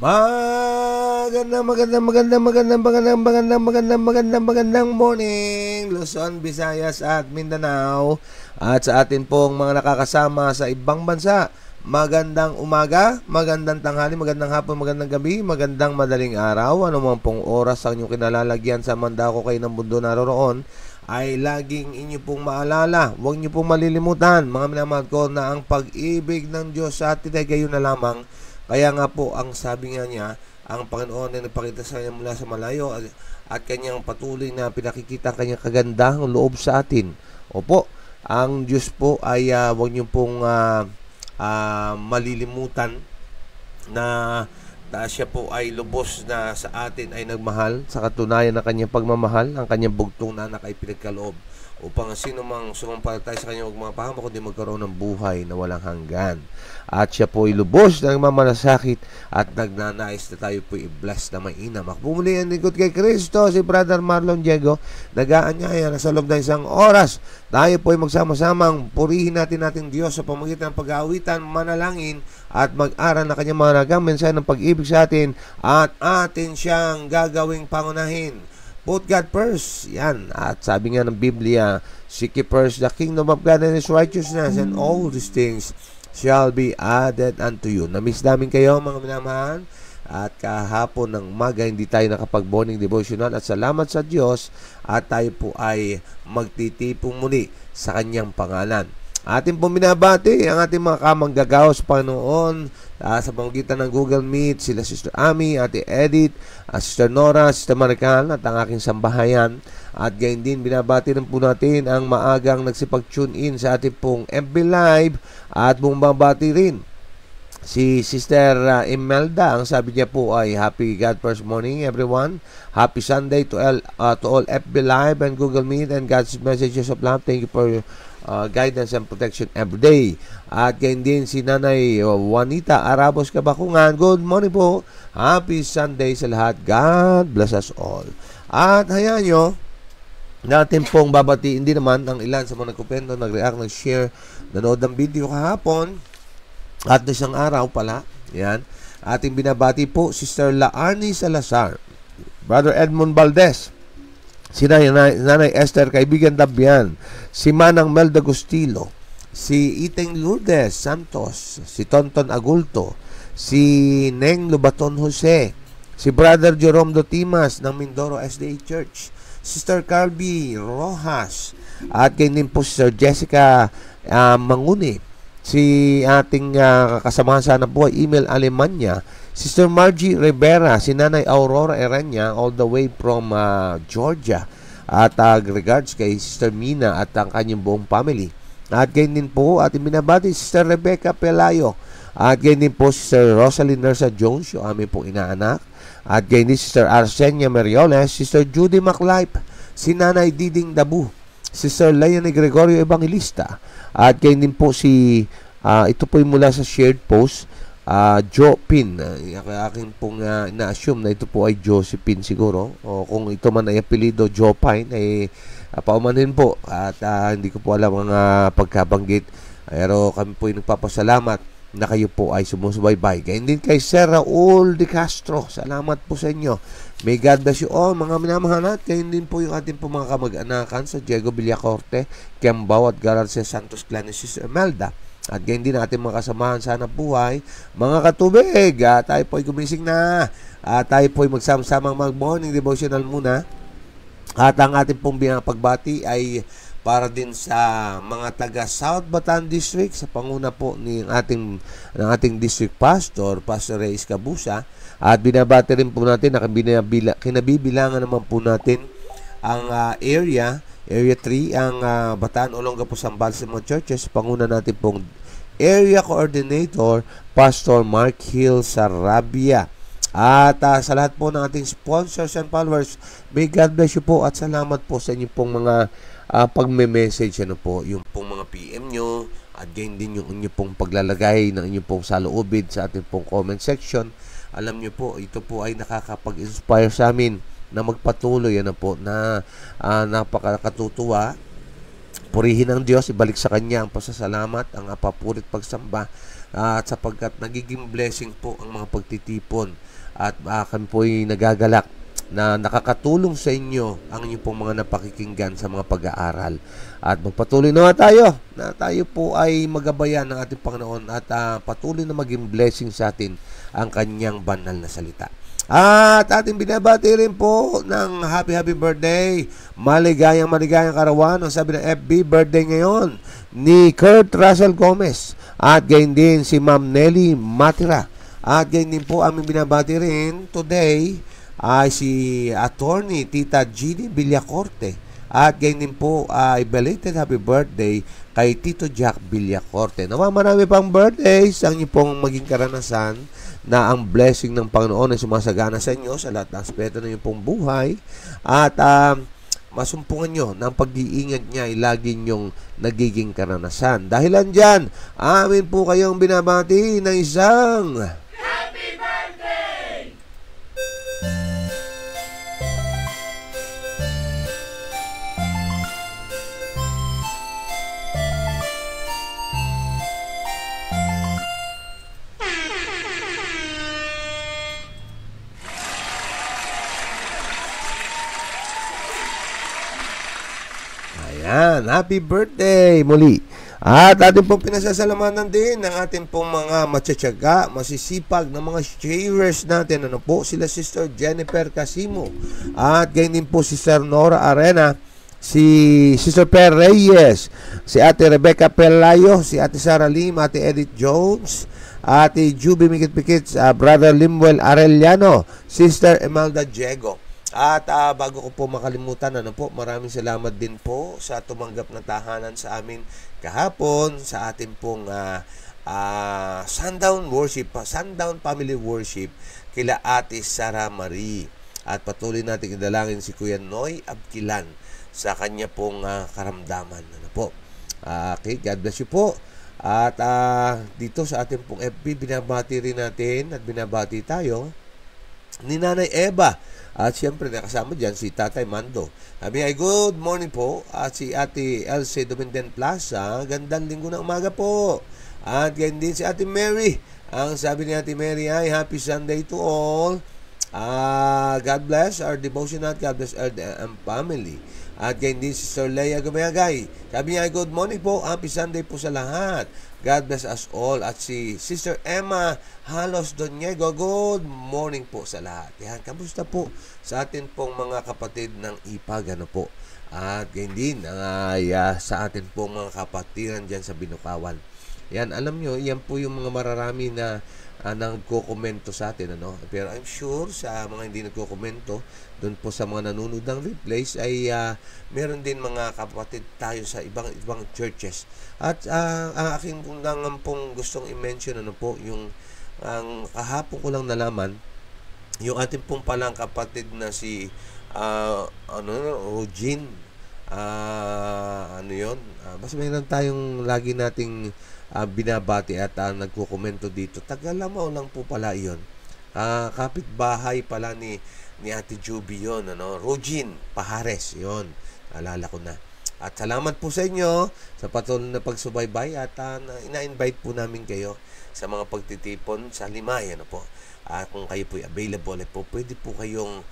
Magandang morning, Luzon, Visayas at Mindanao. At sa atin pong mga nakakasama sa ibang bansa, magandang umaga, magandang tanghali, magandang hapon, magandang gabi, magandang madaling araw. Ano man pong oras ang inyong kinalalagyan sa mandako kayo ng mundo naroroon, ay laging inyo pong maalala, huwag nyo pong malilimutan, mga minamahal ko, na ang pag-ibig ng Diyos sa atin ay gayon na lamang. Kaya nga po, ang sabi nga niya, ang Panginoon ay nagpakita sa kanya mula sa malayo at kanyang patuloy na pinakikita ang kanyang kagandahang loob sa atin. Opo, ang Diyos po ay huwag niyo pong malilimutan na siya po ay lubos na sa atin ay nagmahal sa katunayan ng kanyang pagmamahal, ang kanyang bugtong na anak ay pinagkaloob upang sino mang sumampalataya sa kanya huwag mapahama kundi magkaroon ng buhay na walang hanggan. At siya po ay lubos na nagmamalasakit at nagnanais na tayo po i-bless na mainam. Pumuli ang lingkod kay Kristo, si Brother Marlon Diego, nag-aanyaya na sa loob ng isang oras. Tayo po ay magsama-samang purihin natin ating Diyos sa pamagitan ng pag-aawitan, manalangin at mag-aral na kanyang mga nagang mensahe ng pag-ibig sa atin at atin siyang gagawing pangunahin. Put God first. Yan. At sabi nga ng Biblia, seek ye first the kingdom of God and His righteousness, and all these things shall be added unto you. Namiss namin kayo, mga minamahal. At kahapon ng umaga, hindi tayo nakapag-morning devotional. At salamat sa Diyos. At tayo po ay magtitipong muli sa kanyang pangalan. Ating pong binabati ang ating mga kamanggagawa sa Panginoon sa pamamagitan ng Google Meet, sila Sister Ami, Ate Edith, Sister Nora, Sister Marical at ang aking sambahayan. At gayon din binabati rin po natin ang maagang nagsipag-tune in sa ating pong FB Live at bumabati rin si Sister Imelda. Ang sabi niya po ay happy God first morning everyone. Happy Sunday to all FB Live and Google Meet and God's messages of love. Thank you for guidance and protection every day. At gayon din si Nanay Juanita Arabos Kabakungan. Good morning po. Happy Sunday sa lahat. God bless us all. At hayaan nyo natin pong babatiin din naman ang ilan sa mga nagkupento, nag-react, nag-share, nanood ng video kahapon at isang araw pala. Yan. Ating binabati po Sister Laarni Salazar, Brother Edmond Valdez, si Nanay Esther Kaibigan Dabian, si Manang Melda Gustilo, si Iteng Lourdes Santos, si Tonton Agulto, si Neng Lubaton Jose, si Brother Jerome Dotimas ng Mindoro SDA Church, Sister Carby Rojas, at ganyan po Sister Jessica Manguni, si ating kasamahan sana po ay Email Alemanya, Sister Margie Rivera, si Nanay Aurora Erenya all the way from Georgia. At regards kay Sister Mina at ang kanyang buong family. At ganyan din po ating binabati Sister Rebecca Pelayo. At ganyan din po Sister Rosalie Nersa Jones, yung aming pong inaanak. At ganyan din Sister Arsenia Merioles, Sister Judy MacLife, si Nanay Diding Dabu, Sister Leonie Gregorio Evangelista. At ganyan din po si ito po yung mula sa shared post, Joe Pin. Aking pong ina-assume na ito po ay Josephine siguro, o kung ito man ay apelido Joe Pine ay paumanhin po at hindi ko po alam ang pagkabanggit, pero kami po ay nagpapasalamat na kayo po ay sumusubaybay. Ganyan din kay Sir Raul De Castro, salamat po sa inyo. May God bless you all, mga minamahal. At ganyan din po yung ating po mga kamag-anakan sa Diego Villacorte, Kiambao at Gararcia Santos Clan ni Sister Imelda. At ganyan din ating mga kasamahan sana buhay, mga katubig. Tayo po ay gumising na. Tayo po ay magsama-samang mag-morning devotional muna. At ang ating pong pagbati ay para din sa mga taga South Bataan District, sa panguna po ng ating district pastor, Pastor Reyes Cabusa. At binabati rin po natin na kinabibilangan naman po natin ang Area 3, ang Bataan Olongapo Sambal sa mga churches. Panguna natin pong Area Coordinator, Pastor Mark Hill Sarabia. At sa lahat po ng ating sponsors and followers, may God bless you po at salamat po sa inyong pong mga pagme-message, yung pong mga PM nyo, at gain din yung inyong pong paglalagay ng inyong pong saloobid sa ating pong comment section. Alam nyo po, ito po ay nakakapag-inspire sa amin na magpatuloy na napakatutuwa. Purihin ang Diyos, ibalik sa Kanya ang pasasalamat, ang papurit pagsamba, at sapagkat nagiging blessing po ang mga pagtitipon at kami po'y nagagalak na nakakatulong sa inyo ang inyong pong mga napakikinggan sa mga pag-aaral. At magpatuloy na tayo na tayo po ay magabayan ng ating Panginoon at patuloy na maging blessing sa atin ang kanyang banal na salita. At ating binabati rin po ng happy birthday, maligayang karawan. Ang sabi ng FB, birthday ngayon ni Kurt Russell Gomez at gayon din si Ma'am Nelly Matira. At gayon din po aming binabati rin today ay si Attorney Tita Gini Villacorte. At gayon din po ay belated happy birthday kay Tito Jack Villacorte. Nawa marami pang birthdays ang inyong pong maging karanasan na ang blessing ng Panginoon ay sumasagana sa inyo sa lahat ng aspeto ng inyong pong buhay. At masumpungan nyo na ang pag-iingat niya ay lagi nyong nagiging karanasan. Dahilan dyan, amin po kayong binabati ng isang Happy birthday! Ayan, happy birthday muli. At ating pong pinasasalamatan din ng ating pong mga matsatsaga, masisipag na mga sharers natin. Ano po? Sila Sister Jennifer Casimo. At gayon din po si Sister Nora Arena, si Sister Per Reyes, si Ate Rebecca Pelayo, si Ate Sara Lim, Ate Edith Jones, Ate Juby Mikit-Pikit, Brother Limuel Arellano, Sister Emelda Diego. At bago ko po makalimutan, maraming salamat din po sa tumanggap na tahanan sa amin kahapon sa ating pong Sundown Worship, Sundown Family Worship kila Ate Sara Marie. At patuloy natin idalangin si Kuya Noy Abkilan sa kanya pong karamdaman. Okay, God bless you po. At dito sa ating pong FB, binabati rin natin at binabati tayo ni Nanay Eva. At siyempre nakasama dyan si Tatay Mando. Sabi ay good morning po. At si Ate Elsie Domenden Plaza, gandang linggo ng umaga po. At ganyan din si Ate Mary. Ang sabi ni Ate Mary ay happy Sunday to all. God bless our devotional. God bless our family. At ganyan din si Sir Leia Gumayagay. Sabi niya ay good morning po. Happy Sunday po sa lahat. God bless us all. At si Sister Emma Halos Doniego, good morning po sa lahat. Yan, kamusta po sa atin pong mga kapatid ng IPAG, po? At ganyan din sa atin pong mga kapatiran dyan sa Binukawan. Yan, alam nyo, yan po yung mga mararami na nagko-komento sa atin, Pero I'm sure sa mga hindi nagko-komento, doon po sa mga nanonood ng replays ay meron din mga kapatid tayo sa ibang churches. At ang aking pong gustong i-mention, yung ang kahapon ko lang nalaman, yung ating pong palang kapatid na si Rogin, basta mayroon tayong lagi nating binabati at nagko-komento dito. Tagalamaw lang po pala yun. Kapitbahay pala ni Ate Juby yun, Rogin Pahares, yun. Alala ko na. At salamat po sa inyo sa patuloy na pagsubaybay at ina-invite po namin kayo sa mga pagtitipon sa Limay, po. Kung kayo po available po, pwede po kayong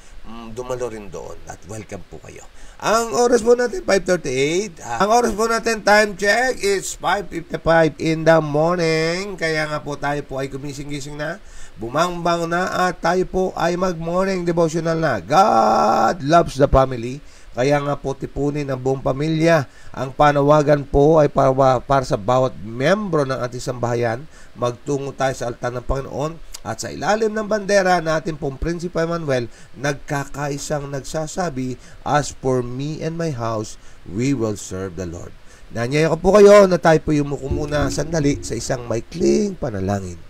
dumalo rin doon at welcome po kayo. Ang oras po natin 5:38. Ang oras po natin, time check, is 5:55 in the morning. Kaya nga po tayo po ay gumising-gising na, bumangbang na, at tayo po ay mag-morning devotional na. God loves the family. Kaya nga po tipunin ang buong pamilya. Ang panawagan po ay para sa bawat membro ng ating sambahayan. Magtungo tayo sa altar ng Panginoon at sa ilalim ng bandera natin pong Prinsipe Manuel, nagkakaisang nagsasabi, as for me and my house, we will serve the Lord. Nanyaya ko po kayo na tayo po yumuko muna sandali sa isang maikling panalangin.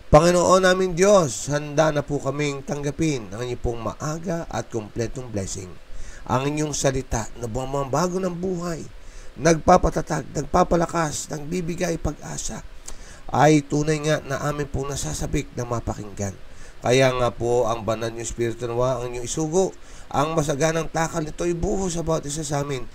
Panginoon naming Diyos, handa na po kaming tanggapin ang inyong pong maaga at kumpletong blessing. Ang inyong salita na bumabago ng buhay, nagpapatatag, nagpapalakas, nagbibigay pag-asa, ay tunay nga na amin pong nasasabik na mapakinggan. Kaya nga po ang banal niyong Espiritu nawa ang inyong isugo, ang masaganang takal nito ibuho sa bawat isa sa amin,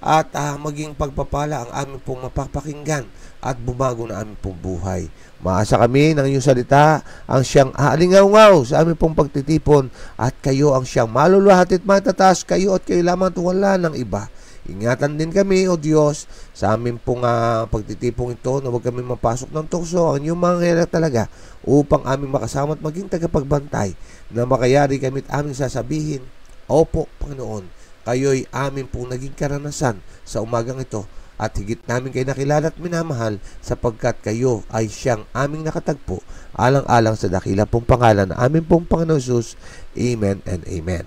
at maging pagpapala ang aming pong mapapakinggan at bumago na aming pong buhay. Maasa kami ng iyong salita ang siyang aalingaw-ngaw sa aming pong pagtitipon at kayo ang siyang maluluhat at matataas kayo at kayo lamang wala ng iba. Ingatan din kami, O Diyos, sa aming pong pagtitipong ito na huwag kami mapasok ng tukso ang iyong mga kailangan talaga upang aming makasama at maging tagapagbantay na makayari kami at aming sasabihin, Opo, Panginoon, kayo'y aming pong naging karanasan sa umagang ito at higit namin kayo nakilala at minamahal sapagkat kayo ay siyang aming nakatagpo alang-alang sa dakila pong pangalan na aming pong Panginoon Jesus. Amen and Amen.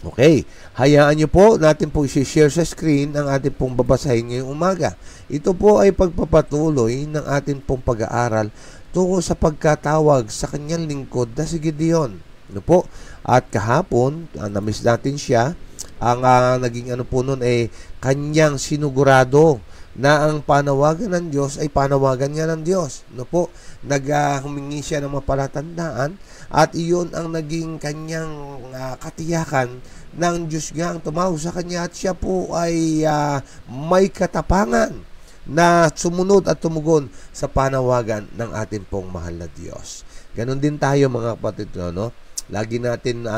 Okay, hayaan nyo po natin po i-share sa screen ang ating pong babasahin ngayong umaga. Ito po ay pagpapatuloy ng ating pong pag-aaral tungo sa pagkatawag sa kanyang lingkod na si Gideon. Ano po? At kahapon, na-miss natin siya. Ang naging ano po nun ay kanyang sinugurado na ang panawagan ng Diyos ay panawagan niya ng Diyos. No po, humingi siya ng mapalatandaan at iyon ang naging kanyang katiyakan ng Diyos nga ang tumawag sa kanya at siya po ay may katapangan na sumunod at tumugon sa panawagan ng ating pong mahal na Diyos. Ganon din tayo mga kapatid, no? Lagi natin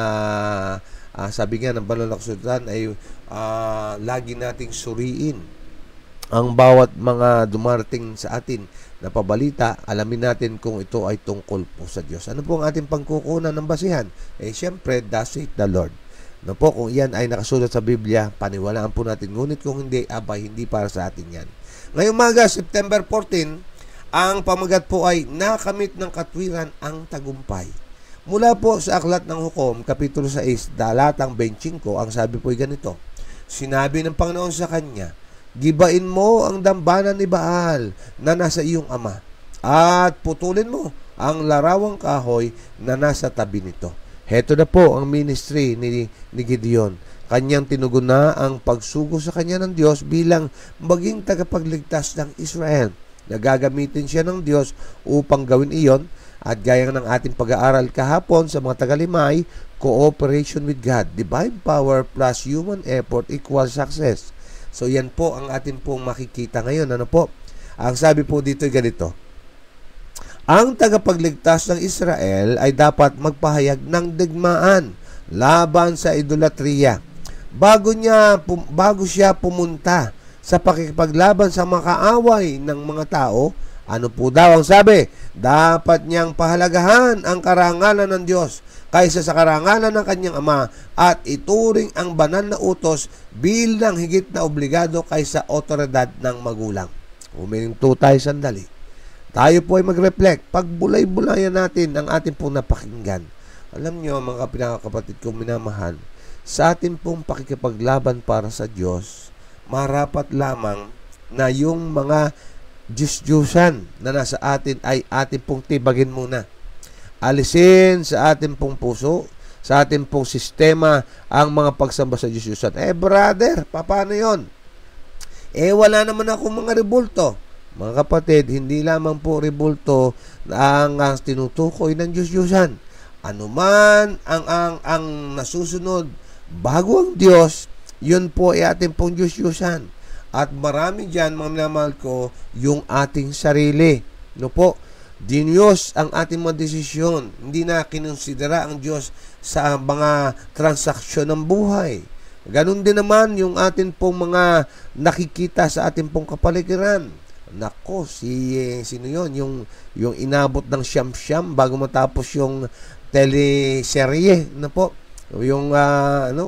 sabi nga ng banal na kasulatan ay lagi nating suriin ang bawat mga dumarating sa atin na pabalita. Alamin natin kung ito ay tungkol po sa Diyos. Ano po ang ating pangkukunan ng basihan? Siyempre, thus saith the Lord. Ano po, kung yan ay nakasulat sa Biblia, paniwalaan po natin. Ngunit kung hindi, abay, hindi para sa atin yan. Ngayong umaga, September 14, ang pamagat po ay nakamit ng katwiran ang tagumpay. Mula po sa Aklat ng Hukom, Kapitulo 6, talatang 25, ang sabi po ay ganito, Sinabi ng Panginoon sa kanya, Gibain mo ang dambana ni Baal na nasa iyong ama at putulin mo ang larawang kahoy na nasa tabi nito. Heto na po ang ministry ni Gideon. Kanyang tinugon na ang pagsugo sa kanya ng Diyos bilang maging tagapagligtas ng Israel. Nagagamitin siya ng Diyos upang gawin iyon at gaya ng ating pag-aaral kahapon sa mga tagalimay, cooperation with God, divine power plus human effort equals success. So yan po ang atin pong makikita ngayon. Ano po? Ang sabi po dito ay ganito. Ang tagapagligtas ng Israel ay dapat magpahayag ng digmaan laban sa idolatriya. Bago siya pumunta sa pakikipaglaban sa mga kaaway ng mga tao, ano po daw ang sabi? Dapat niyang pahalagahan ang karangalan ng Diyos kaysa sa karangalan ng kanyang ama at ituring ang banal na utos bilang higit na obligado kaysa otoridad ng magulang. Huminto tayo sandali. Tayo po ay mag-reflect. Pagbulay-bulayan natin ang ating pong napakinggan. Alam niyo mga pinakakapatid kong minamahal, sa ating pong pakikipaglaban para sa Diyos, marapat lamang na yung mga Diyos-Diyosan na nasa atin ay ating pong tibagin muna. Alisin sa ating pong puso, sa ating pong sistema ang mga pagsamba sa Diyos-Diyosan. Brother, paano yon? Wala naman ako mga rebulto. Mga kapatid, hindi lamang po rebulto na ang tinutukoy ng Diyos-Diyosan. Ano man ang nasusunod bago ang Diyos, yun po ay ating pong Diyos-Diyosan. At marami dyan, mga minamahal ko, yung ating sarili. No po? Diyos ang ating mga desisyon. Hindi na kinonsidera ang Diyos sa mga transaksyon ng buhay. Ganon din naman yung atin pong mga nakikita sa ating pong kapaligiran. Nako, sino yun? Yung inabot ng siyam-siyam bago matapos yung teleserye. No po? Yung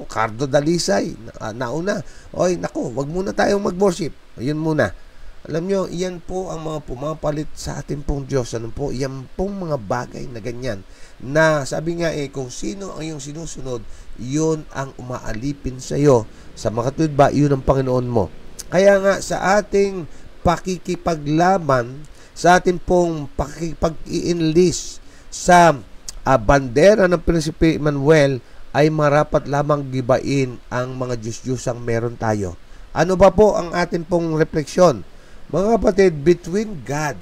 Cardo Dalisay nauna. Oy, nako, wag muna tayong mag-worship. Ayun muna. Alam nyo, iyan po ang mga pumapalit sa ating pong Diyos. Ano po? Iyan pong mga bagay na ganyan. Na sabi nga kung sino ang iyong sinusunod, yun ang umaalipin sa iyo. Sa mga katulad ba, yun ang Panginoon mo. Kaya nga sa ating pakikipaglaban, sa ating pong pakikipag-i-enlist sa bandera ng Prinsipe Emmanuel, ay marapat lamang gibain ang mga Diyos-Diyosang meron tayo. Ano ba po ang atin pong refleksyon? Mga kapatid, between God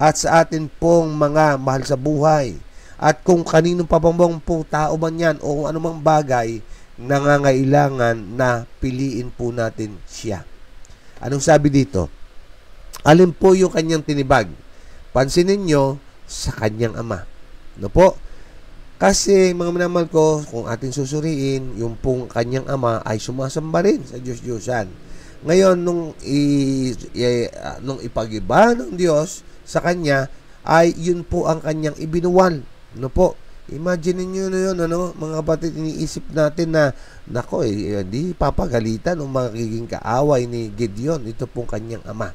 at sa atin pong mga mahal sa buhay at kung kaninong papambong po tao man yan o anumang bagay nangangailangan na piliin po natin siya. Anong sabi dito? Alin po yung kanyang tinibag? Pansinin nyo sa kanyang ama. No po? Kasi mga minamahal ko, kung atin susuriin, yung pong kanyang ama ay sumasamba rin sa Diyos-Diyosan. Ngayon, nung ipag-iba ng Diyos sa kanya, ay yun po ang kanyang ibinuwal. No po? Imagine niyo na yun, mga kapatid, iniisip natin na, nako, hindi papagalitan o magiging kaaway ni Gideon. Ito pong kanyang ama.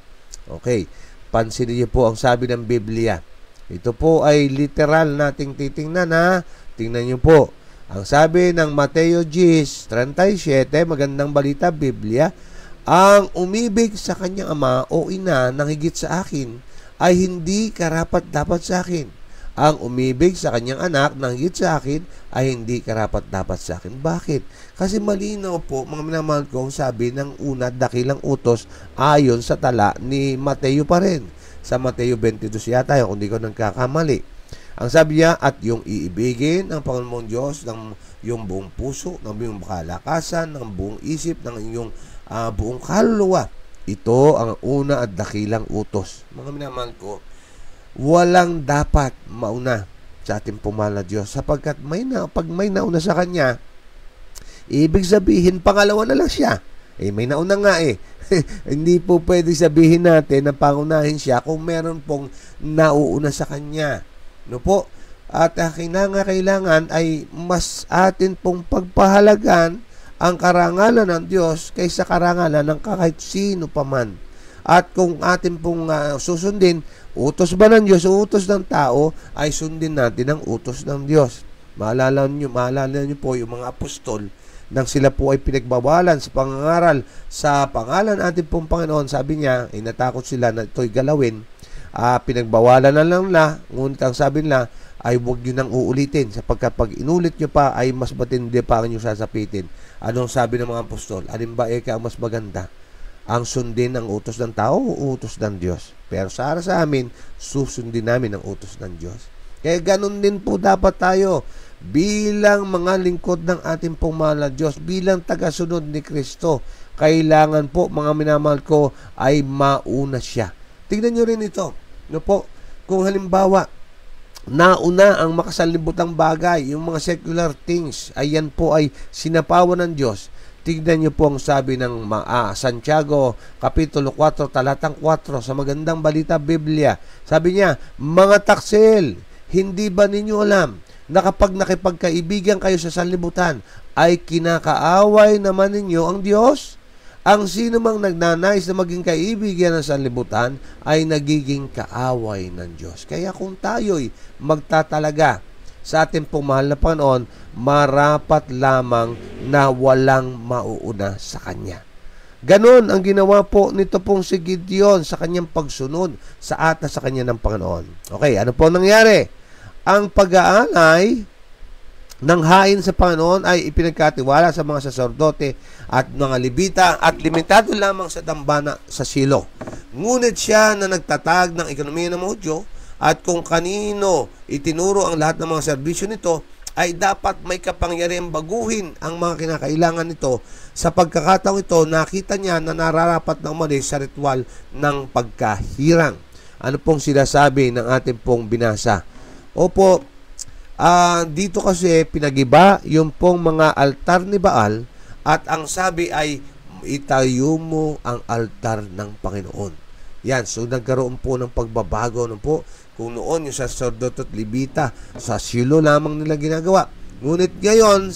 Okay, pansinin niyo po ang sabi ng Biblia. Ito po ay literal nating titingnan, ha. Tingnan niyo po. Ang sabi ng Mateo 10:37, magandang balita, Biblia, ang umibig sa kanyang ama o ina nang higit sa akin ay hindi karapat-dapat sa akin. Ang umibig sa kanyang anak nang higit sa akin ay hindi karapat-dapat sa akin. Bakit? Kasi malinaw po, mga minamahal ko, sabi ng una, dakilang utos ayon sa tala ni Mateo pa rin. Sa Mateo 22 yata, kung hindi ko nagkakamali. Ang sabi niya, at yung iibigin ang Panginoon mong Diyos ng yung buong puso, ng buong kalakasan, ng buong isip, ng inyong buong kaluluwa. Ito ang una at dakilang utos. Mga minamahal ko, walang dapat mauna sa ating pumahal na Diyos sapagkat pag may nauna sa Kanya, ibig sabihin pangalawa na lang siya. May nauna nga Hindi po pwede sabihin natin na pangunahin siya kung meron pong nauuna sa Kanya. No po? At kailangan ay mas atin pong pagpahalagan ang karangalan ng Diyos kaysa karangalan ng kahit sino paman. At kung atin pong susundin, utos ba ng Diyos o utos ng tao, ay sundin natin ang utos ng Diyos. Maalala niyo po yung mga apostol nang sila po ay pinagbawalan sa pangangaral sa pangalan ating pong Panginoon. Sabi niya, natakot sila na ito'y galawin. Pinagbawalan na lang na, ngunit ang sabi nila ay huwag nyo nang uulitin sapagkat pag inulit nyo pa ay mas matindi pa ang inyong sasapitin. Anong sabi ng mga apostol? Alin ba ang mas maganda? Ang sundin ang utos ng tao o utos ng Diyos? Pero sa amin, susundin namin ang utos ng Diyos. Kaya ganun din po dapat tayo bilang mga lingkod ng ating pong mahal na Diyos, bilang tagasunod ni Kristo. Kailangan po, mga minamahal ko, ay mauna siya. Tingnan nyo rin ito. No po, kung halimbawa, nauna ang makasalibutang bagay, yung mga secular things, ayan po ay sinapawan ng Diyos. Tignan niyo po ang sabi ng Santiago, Kapitulo 4, talatang 4, sa magandang balita Biblia. Sabi niya, mga taksil, hindi ba ninyo alam na kapag nakipagkaibigan kayo sa sanlibutan, ay kinakaaway naman ninyo ang Diyos? Ang sino mang nagnanais na maging kaibigan ng sanlibutan, ay nagiging kaaway ng Diyos. Kaya kung tayo'y magtatalaga sa ating pong mahal na Panginoon, marapat lamang na walang mauuna sa Kanya. Ganon ang ginawa po nito pong si Gideon sa kanyang pagsunod sa atas sa Kanya ng Panginoon. Okay, ano po nangyari? Ang pag-aalay ng hain sa Panginoon ay ipinagkatiwala sa mga saserdote at mga Levita at limitado lamang sa dambana sa Silo. Ngunit siya na nagtatag ng ekonomiya ng Hudyo at kung kanino itinuro ang lahat ng mga serbisyo nito, ay dapat may kapangyarihang baguhin ang mga kinakailangan nito. Sa pagkakataong ito, nakita niya na nararapat na umalis sa ritual ng pagkahirang. Ano pong sinasabi ng ating pong binasa? Opo, dito kasi pinagiba yung pong mga altar ni Baal at ang sabi ay itayo mo ang altar ng Panginoon. Yan, so nagkaroon po ng pagbabago po. Kung noon yung sacerdote at Levita sa Silo lamang nila ginagawa. Ngunit ngayon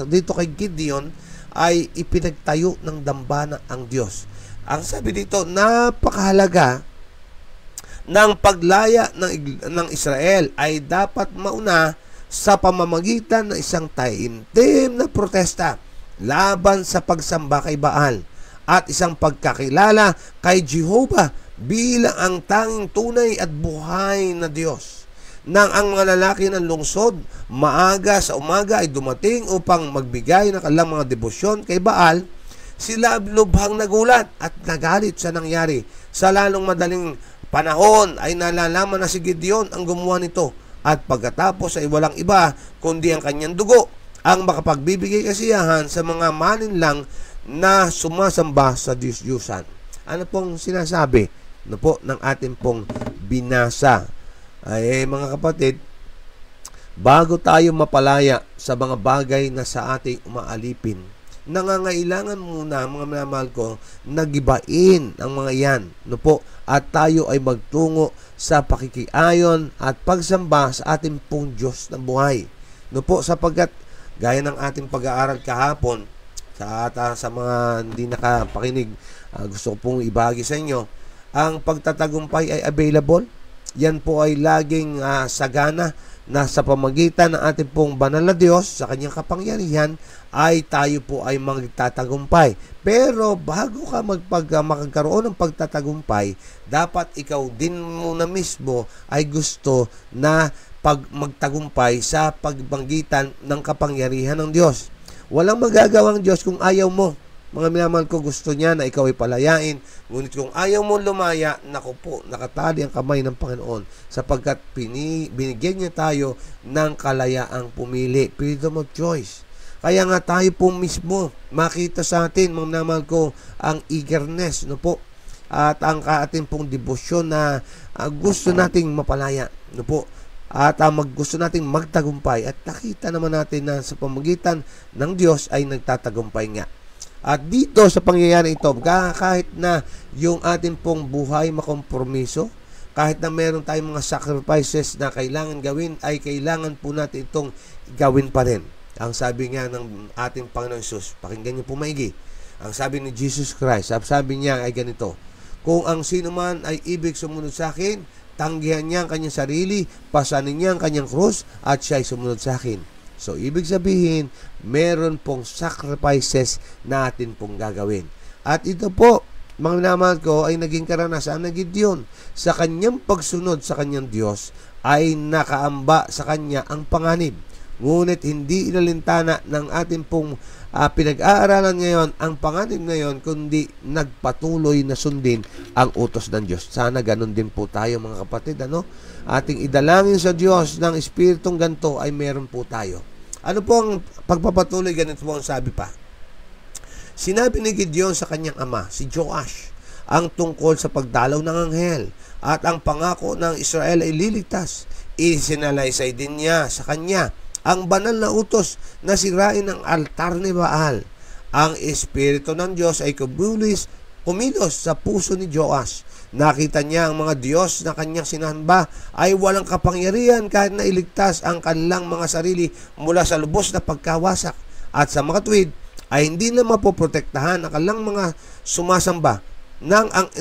dito kay Gideon ay ipinagtayo ng dambana ang Diyos. Ang sabi dito, napakahalaga ng paglaya ng Israel ay dapat mauna sa pamamagitan ng isang taimtim na protesta laban sa pagsamba kay Baal at isang pagkakilala kay Jehovah bilang ang tanging tunay at buhay na Diyos. Nang ang mga lalaki ng lungsod maaga sa umaga ay dumating upang magbigay ng kanilang mga debosyon kay Baal, sila lubhang nagulat at nagalit sa nangyari. Sa lalong madaling panahon ay nalalaman na si Gideon ang gumawa nito at pagkatapos ay walang iba kundi ang kanyang dugo ang makapagbibigay kasiyahan sa mga maninlang na sumasamba sa Diyos-Diyusan. Ano pong sinasabi ng ating pong binasa? Ay mga kapatid, bago tayo mapalaya sa mga bagay na sa ating umaalipin, nangangailangan muna, mga minamahal ko, nagibain ang mga yan. At tayo ay magtungo sa pakikiayon at pagsamba sa ating pong Diyos na buhay. Sapagkat gaya ng ating pag-aaral kahapon, sa mga hindi nakapakinig, gusto ko pong ibahagi sa inyo, ang pagtatagumpay ay available. Yan po ay laging sagana na sa pamagitan ng ating pong banal na Diyos sa kanyang kapangyarihan ay tayo po ay magtatagumpay. Pero bago ka magkaroon ng pagtatagumpay, dapat ikaw din muna mismo ay gusto na magtagumpay sa pagbangitan ng kapangyarihan ng Diyos. Walang magagawang Diyos kung ayaw mo. Mga minamahal ko, gusto niya na ikaw ay palayain. Ngunit kung ayaw mo lumaya, naku po, nakatali ang kamay ng Panginoon sapagkat binigyan niya tayo ng kalayaang pumili. Freedom of choice. Kaya nga tayo po mismo makita sa atin, mga minamahal ko, ang eagerness, at ang ating pong debosyon na gusto nating mapalaya, at gusto nating magtagumpay, at nakita naman natin na sa pamagitan ng Diyos ay nagtatagumpay nga. At dito sa pangyayari ito, kahit na yung ating pong buhay makompromiso, kahit na meron tayong mga sacrifices na kailangan gawin, ay kailangan po natin itong gawin pa rin. Ang sabi nga ng ating Panginoon Jesus, pakinggan niyo po maigi, ang sabi ni Jesus Christ, sabi niya ay ganito, kung ang sino man ay ibig sumunod sa akin, tanggihan niya ang kanyang sarili, pasanin niya ang kanyang krus, at siya ay sumunod sa akin. So, ibig sabihin, meron pong sacrifices na atin pong gagawin. At ito po, mga minamahal ko, ay naging karanasan na Gideon. Sa kanyang pagsunod sa kanyang Diyos, ay nakaamba sa kanya ang panganib. Ngunit hindi inalintana ng ating pong pinag-aaralan ngayon ang panganib ngayon, kundi nagpatuloy na sundin ang utos ng Diyos. Sana ganun din po tayo, mga kapatid. Ating idalangin sa Diyos ng Espiritong ganito ay meron po tayo. Ano po ang pagpapatuloy? Ganito po ang sabi pa. Sinabi ni Gideon sa kanyang ama, si Joash, ang tungkol sa pagdalaw ng anghel at ang pangako ng Israel ay liligtas. Isinalaysay din niya sa kanya ang banal na utos na sirain ang altar ni Baal. Ang Espiritu ng Diyos ay kumilos sa puso ni Joash. Nakita niya ang mga Diyos na kanyang sinamba ay walang kapangyarihan kahit na iligtas ang kanilang mga sarili mula sa lubos na pagkawasak. At sa mga tuwid ay hindi na mapoprotektahan ang kanilang mga sumasamba nang ang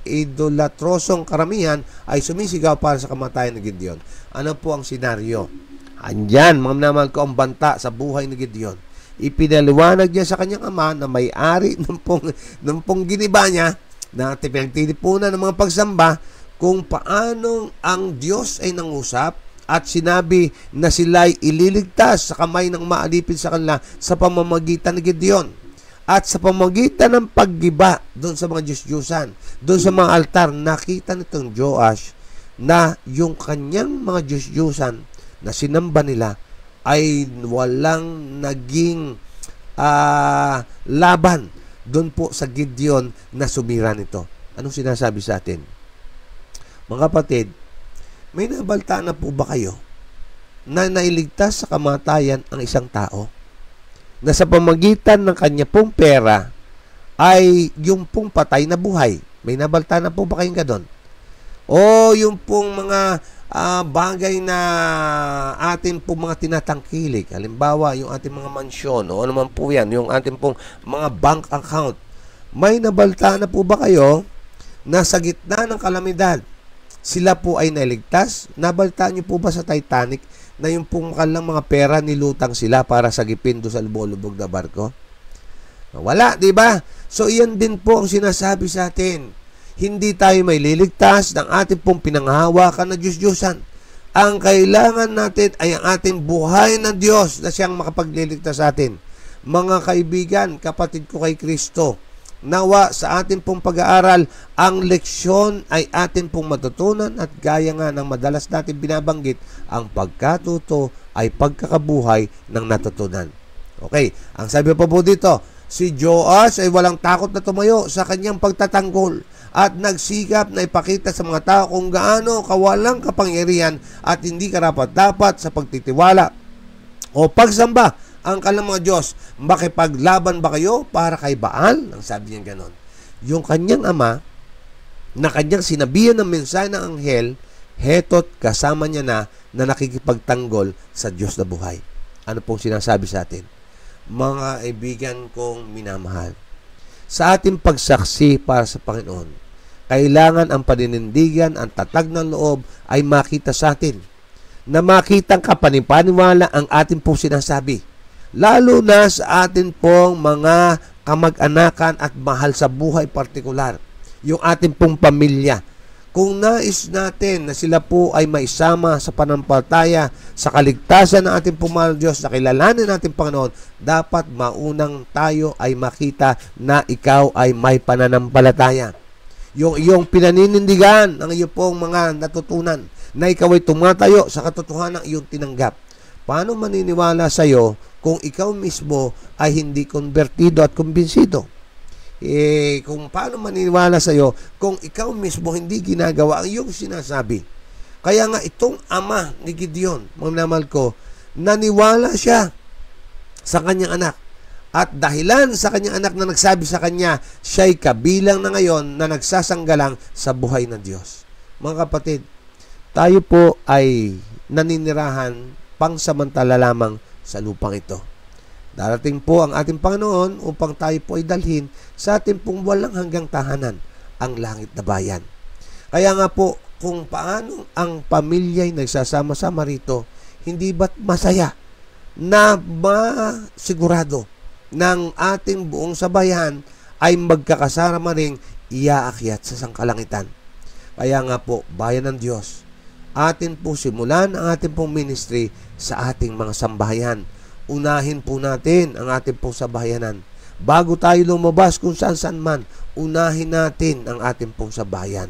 idolatrosong karamihan ay sumisigaw para sa kamatayan ni Gideon. Ano po ang senaryo? Andyan, mga minamahal ko, ang banta sa buhay ni Gideon. Ipinaliwanag niya sa kanyang ama na may-ari ng pong giniba niya na pinagtitipunan ng mga pagsamba kung paanong ang Diyos ay nangusap at sinabi na sila'y ililigtas sa kamay ng maalipin sa kanila sa pamamagitan ni Gideon. At sa pamamagitan ng paggiba doon sa mga Diyos-Diyusan, doon sa mga altar, nakita nitong Joash na yung kanyang mga Diyos-Diyusan na sinamba nila ay walang naging laban doon po sa Gideon na sumira nito. Anong sinasabi sa atin? Mga kapatid, may nabalta na po ba kayo na nailigtas sa kamatayan ang isang tao na sa pamagitan ng kanya pong pera ay yung pong patay na buhay? May nabalta na po ba kayong ganon? O yung pong mga bagay na atin pong mga tinatangkilik, halimbawa yung ating mga mansyon o ano man po yan, yung ating pong mga bank account. May nabalta na po ba kayo na sa gitna ng kalamidad sila po ay nailigtas? Nabalta niyo po ba sa Titanic na yung pong kanilang mga pera nilutang sila para sagipin do sa lubog na barko? Wala, di ba? So iyan din po ang sinasabi sa atin. Hindi tayo may liligtas ng ating pong pinanghahawakan na Diyos-Diyosan. Ang kailangan natin ay ang ating buhay na Diyos na siyang makapagliligtas sa atin. Mga kaibigan, kapatid ko kay Kristo, nawa sa atin pong pag-aaral, ang leksyon ay atin pong matutunan at gaya nga ng madalas natin binabanggit, ang pagkatuto ay pagkakabuhay ng natutunan. Okay, ang sabi pa po dito, si Joas ay walang takot na tumayo sa kanyang pagtatanggol at nagsikap na ipakita sa mga tao kung gaano kawalang kapangyarihan at hindi karapat-dapat sa pagtitiwala o pagsamba ang kanilang mga Diyos. Makipaglaban ba kayo para kay Baal? Ang sabi niya ganon. Yung kanyang ama, na kanyang sinabihan ng mensahe ng anghel, heto't kasama niya na nakikipagtanggol sa Diyos na buhay. Ano pong sinasabi sa atin? Mga kaibigan kong minamahal, sa ating pagsaksi para sa Panginoon, kailangan ang paninindigan, ang tatag ng loob ay makita sa atin. Na makitang kapanipaniwala ang ating pong sinasabi. Lalo na sa atin pong mga kamag-anakan at mahal sa buhay partikular, yung ating pong pamilya. Kung nais natin na sila po ay maisama sa panampalataya, sa kaligtasan ng ating pong mahal Diyos, na kilalanin natin Panginoon, dapat maunang tayo ay makita na ikaw ay may pananampalataya. Yung iyong pinaninindigan ang iyong pong mga natutunan, na ikaw ay tumatayo sa katotohanan ng iyong tinanggap. Paano maniniwala sa iyo kung ikaw mismo ay hindi konbertido at kumbinsido? Kung paano maniniwala sa iyo kung ikaw mismo hindi ginagawa ang iyong sinasabi? Kaya nga itong ama ni Gideon, mga minamahal ko, naniwala siya sa kanyang anak. At dahilan sa kanyang anak na nagsabi sa kanya, siya'y kabilang na ngayon na nagsasanggalang sa buhay ng Diyos. Mga kapatid, tayo po ay naninirahan pangsamantala lamang sa lupang ito. Darating po ang ating Panginoon upang tayo po ay dalhin sa ating pong walang hanggang tahanan, ang langit na bayan. Kaya nga po, kung paano ang pamilya ay nagsasama-sama rito, hindi ba't masaya na masigurado ng ating buong sabayan ay magkakasama ring iaakyat sa sangkalangitan. Kaya nga po, bayan ng Diyos, atin po simulan ang ating pong ministry sa ating mga sambahayan. Unahin po natin ang ating pong sambahayanan. Bago tayo lumabas kung saan man, unahin natin ang ating pong sambahayan.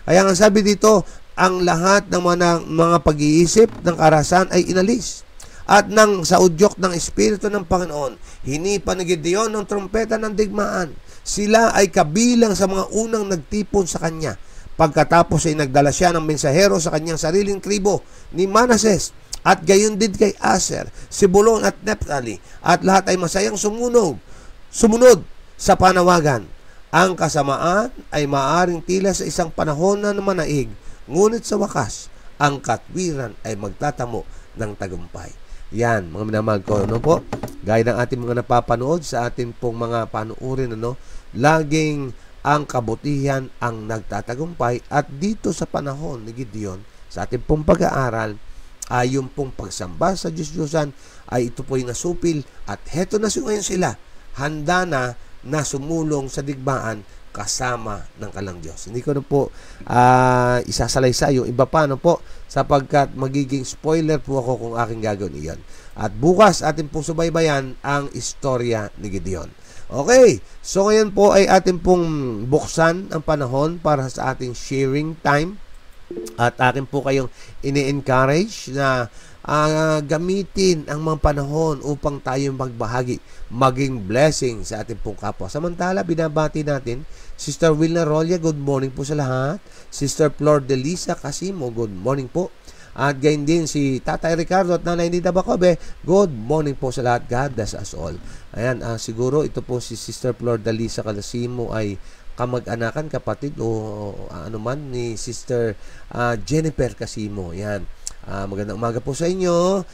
Kaya nga sabi dito, ang lahat ng mga pag-iisip ng karahasan ay inalis. At nang sa udyok ng Espiritu ng Panginoon, hinipa ni Gideon ng trompeta ng digmaan. Sila ay kabilang sa mga unang nagtipon sa kanya. Pagkatapos ay nagdala siya ng mensahero sa kanyang sariling tribo ni Manases at gayon din kay Aser, Sibulon at Naphtali, at lahat ay masayang sumunod sa panawagan. Ang kasamaan ay maaring tila sa isang panahon na manaig, ngunit sa wakas, ang katwiran ay magtatamo ng tagumpay. Yan, mga minamahal ko, ano po? Gaya ng ating mga napapanood sa ating pong mga panuurin, laging ang kabutihan ang nagtatagumpay. At dito sa panahon ni Gideon, sa ating pong pag-aaral, ay yung pong pagsamba sa Diyos-Diyosan ay ito po'y nasupil. At heto na ngayon sila, handa na sumulong sa digmaan kasama ng kalang Diyos. Hindi ko na po isasalaysay yung iba pa, po, sapagkat magiging spoiler po ako kung aking gagawin iyon. At bukas atin pong subaybayan ang istorya ni Gideon. Okay, so ngayon po ay atin pong buksan ang panahon para sa ating sharing time. At akin po kayong ini-encourage na gamitin ang mga panahon upang tayo magbahagi, maging blessing sa ating pong kapwa. Samantala, binabati natin Sister Wilna Rolia, good morning po sa lahat. Sister Flor Delisa Casimo, good morning po. At gayon din si Tatay Ricardo at Nanay Nita Bacobe, good morning po sa lahat. God bless us all. Ayan, siguro ito po si Sister Flor Delisa Casimo ay kamag-anakan, kapatid o ano man ni Sister Jennifer Casimo. Yan. Magandang umaga po sa inyo.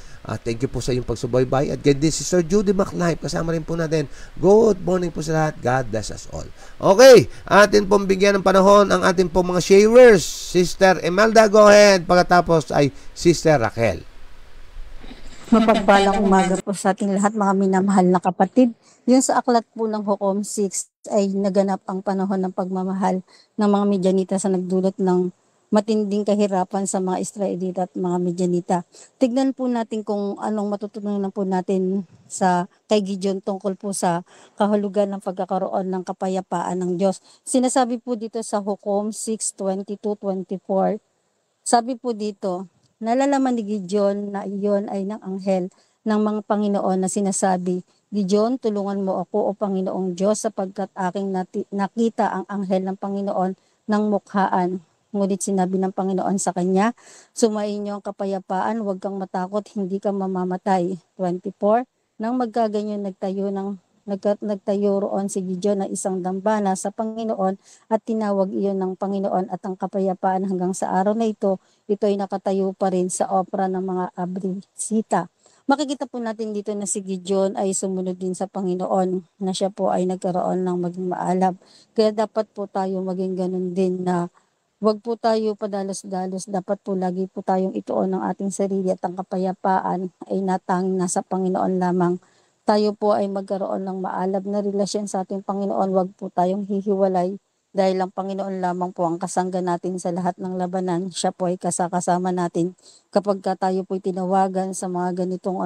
Thank you po sa iyong pagsubaybay. At ganyan din Sister Judy MacLife, kasama rin po natin. Good morning po sa lahat. God bless us all. Okay, atin pong bigyan ng panahon ang ating pong mga sharers. Sister Imelda, go ahead. Pagkatapos ay Sister Raquel. Mapagpalang umaga po sa ating lahat, mga minamahal na kapatid. Yun sa aklat po ng Hukom 6 ay naganap ang panahon ng pagmamahal ng mga Midianita sa nagdulot ng matinding kahirapan sa mga Israelita at mga Midianita. Tignan po natin kung anong matutunan po natin sa kay Gideon tungkol po sa kahulugan ng pagkakaroon ng kapayapaan ng Diyos. Sinasabi po dito sa Hukom 6:22-24, sabi po dito, nalalaman ni Gideon na iyon ay ng anghel ng mga Panginoon na sinasabi, Gideon, tulungan mo ako o Panginoong Diyos sapagkat aking nakita ang anghel ng Panginoon ng mukhaan. Ngunit sinabi ng Panginoon sa kanya, sumainyo ang kapayapaan, huwag kang matakot, hindi ka mamamatay. 24, nang magkaganyan nagtayo roon si Gideon na isang dambana sa Panginoon at tinawag iyon ng Panginoon at ang kapayapaan hanggang sa araw na ito ay nakatayo pa rin sa opera ng mga Abrisita. Makikita po natin dito na si Gideon ay sumunod din sa Panginoon, na siya po ay nagkaroon ng maging maalab. Kaya dapat po tayo maging ganun din na wag po tayo padalos-dalos, dapat po lagi po tayong ituon ng ating sarili at ang kapayapaan ay natanging nasa Panginoon lamang. Tayo po ay magkaroon ng maalab na relasyon sa ating Panginoon, wag po tayong hihiwalay dahil ang Panginoon lamang po ang kasangga natin sa lahat ng labanan. Siya po ay kasama natin kapag tayo po ay tinawagan sa mga ganitong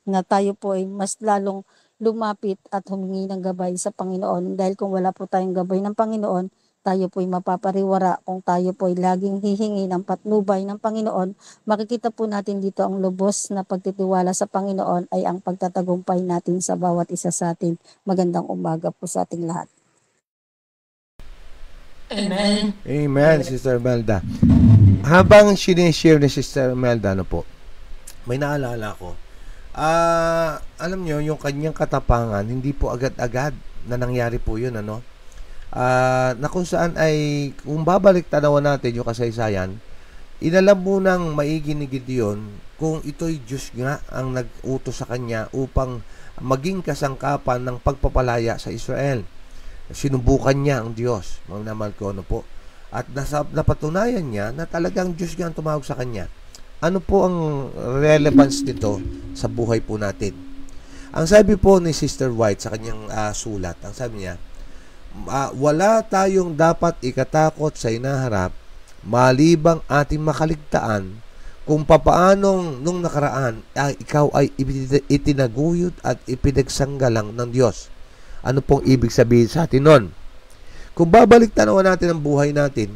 na tayo po ay mas lalong lumapit at humingi ng gabay sa Panginoon dahil kung wala po tayong gabay ng Panginoon, tayo po'y mapapariwara. Kung tayo po'y laging hihingi ng patnubay ng Panginoon, makikita po natin dito ang lubos na pagtitiwala sa Panginoon ay ang pagtatagumpay natin sa bawat isa sa atin. Magandang umaga po sa ating lahat. Amen. Amen, Sister Melda. Habang sinishare ni Sister Melda, may naalala ko. Alam nyo, yung kanyang katapangan, hindi po agad-agad na nangyari po yun, na kung saan ay, kung babalik tanawan natin yung kasaysayan, inalam mo nang maigi ni Gideon kung ito'y Diyos nga ang nag-utos sa kanya upang maging kasangkapan ng pagpapalaya sa Israel. Sinubukan niya ang Diyos, mga naman ko, po. At napatunayan niya na talagang Diyos nga ang tumawag sa kanya. Ano po ang relevance nito sa buhay po natin? Ang sabi po ni Sister White sa kanyang sulat, ang sabi niya, wala tayong dapat ikatakot sa inaharap malibang ating makaligtaan kung papaanong nung nakaraan ikaw ay itinaguyod at ipinagsanggalang ng Diyos. Ano pong ibig sabihin sa atin nun? Kung babalik tanawan natin ang buhay natin,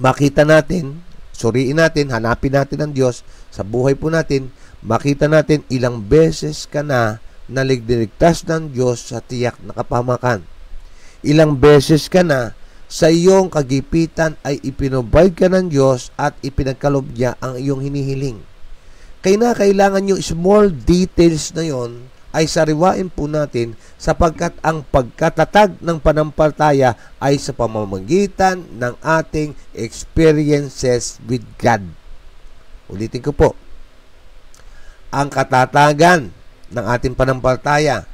makita natin, suriin natin, hanapin natin ang Diyos sa buhay po natin, makita natin ilang beses ka na naligligtas ng Diyos sa tiyak na kapahamakan. Ilang beses ka na sa iyong kagipitan ay ipinobide ka ng Diyos at ipinagkalob niya ang iyong hinihiling. Kaya kailangan yung small details na yon ay sariwain po natin sapagkat ang pagkatatag ng panampalataya ay sa pamamagitan ng ating experiences with God. Ulitin ko po. Ang katatagan ng ating panampalataya,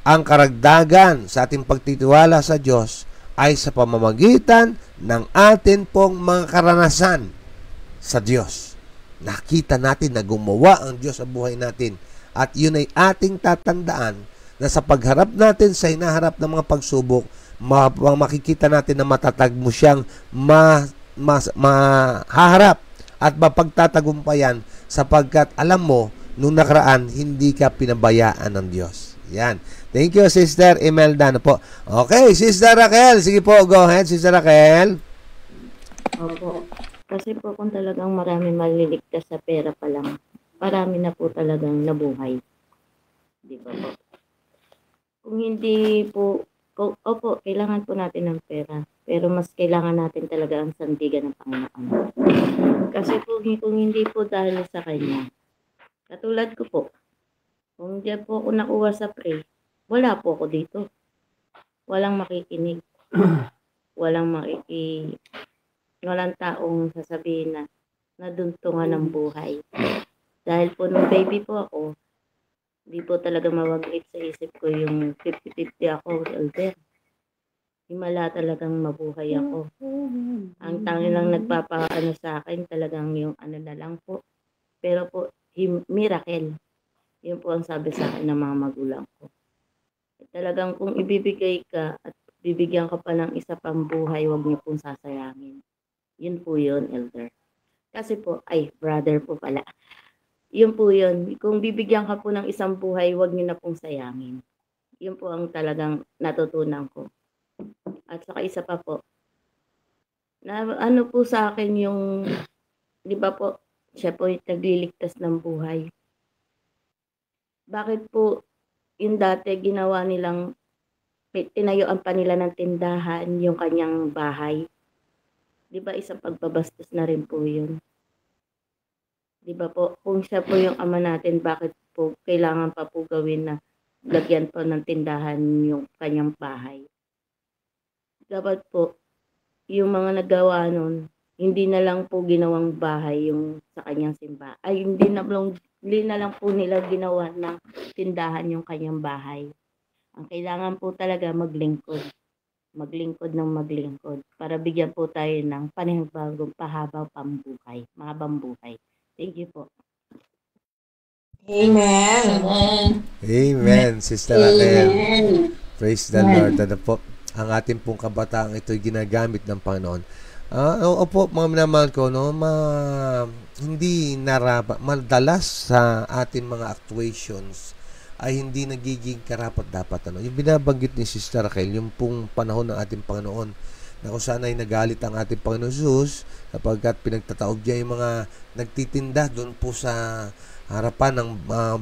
ang karagdagan sa ating pagtitiwala sa Diyos ay sa pamamagitan ng atin pong mga karanasan sa Diyos. Nakita natin na gumawa ang Diyos sa buhay natin at yun ay ating tatandaan na sa pagharap natin sa hinaharap ng mga pagsubok, makikita natin na matatag mo siyang mahaharap at mapagtatagumpayan sapagkat alam mo, nung nakaraan, hindi ka pinabayaan ng Diyos. Yan. Thank you, Sister Imelda. Po. Okay, Sister Raquel. Sige po, go ahead, Sister Raquel. Opo. Kasi po kung talagang marami maliligtas sa pera pa lang, marami na po talagang nabuhay. Di ba po? Kung hindi po, opo, kailangan po natin ng pera. Pero mas kailangan natin talaga ang sandigan ng Panginoon. Kasi kung hindi po dahil sa Kanya, katulad ko po, kung hindi po ako nakuha sa pray, wala po ako dito. Walang makikinig. Walang taong sasabihin na naduntungan ng buhay. Dahil po nung baby po ako, hindi po talaga mawaglit sa isip ko yung 50-50 ako, elder. Himala talagang mabuhay ako. Ang tanging lang nagpapaano sa akin talagang yung ano na lang po. Pero po, miracle. Yun po ang sabi sa akin ng mga magulang ko. Talagang kung ibibigay ka at bibigyan ka pa ng isa pang buhay, huwag niyo pong sasayangin. Yun po yun, elder. Kasi po, ay, brother po pala. Yun po yun. Kung bibigyan ka po ng isang buhay, wag niyo na pong sayangin. Yun po ang talagang natutunan ko. At saka isa pa po, na ano po sa akin yung, di ba po, siya po yung nagliligtas ng buhay. Bakit po yung dati ginawa nilang, tinayuan pa nila ng tindahan yung kanyang bahay? Di ba isang pagbabastos na rin po yun? Di ba po, kung siya po yung ama natin, bakit po kailangan pa po gawin na lagyan po ng tindahan yung kanyang bahay? Dapat po, yung mga nagawa nun, hindi na lang po ginawang bahay yung sa kanyang simbahan. Ay, hindi na lang po nila ginawa ng tindahan yung kanyang bahay. Ang kailangan po talaga maglingkod. Maglingkod ng maglingkod para bigyan po tayo ng panibagong mahabang buhay. Thank you po. Amen. Amen, Sister Raquel. Praise the Lord. Ano po, ang ating pong kabataang ito'y ginagamit ng Panginoon. Opo, mga minamahal ko, no, hindi madalas sa ating mga actuations ay hindi nagiging karapat-dapat. Ano. Yung binabanggit ni Sister Raquel, yung pong panahon ng ating Panginoon, na kung saan ay nagalit ang ating Panginoon Jesus sapagkat pinagtataob niya yung mga nagtitinda doon po sa harapan ng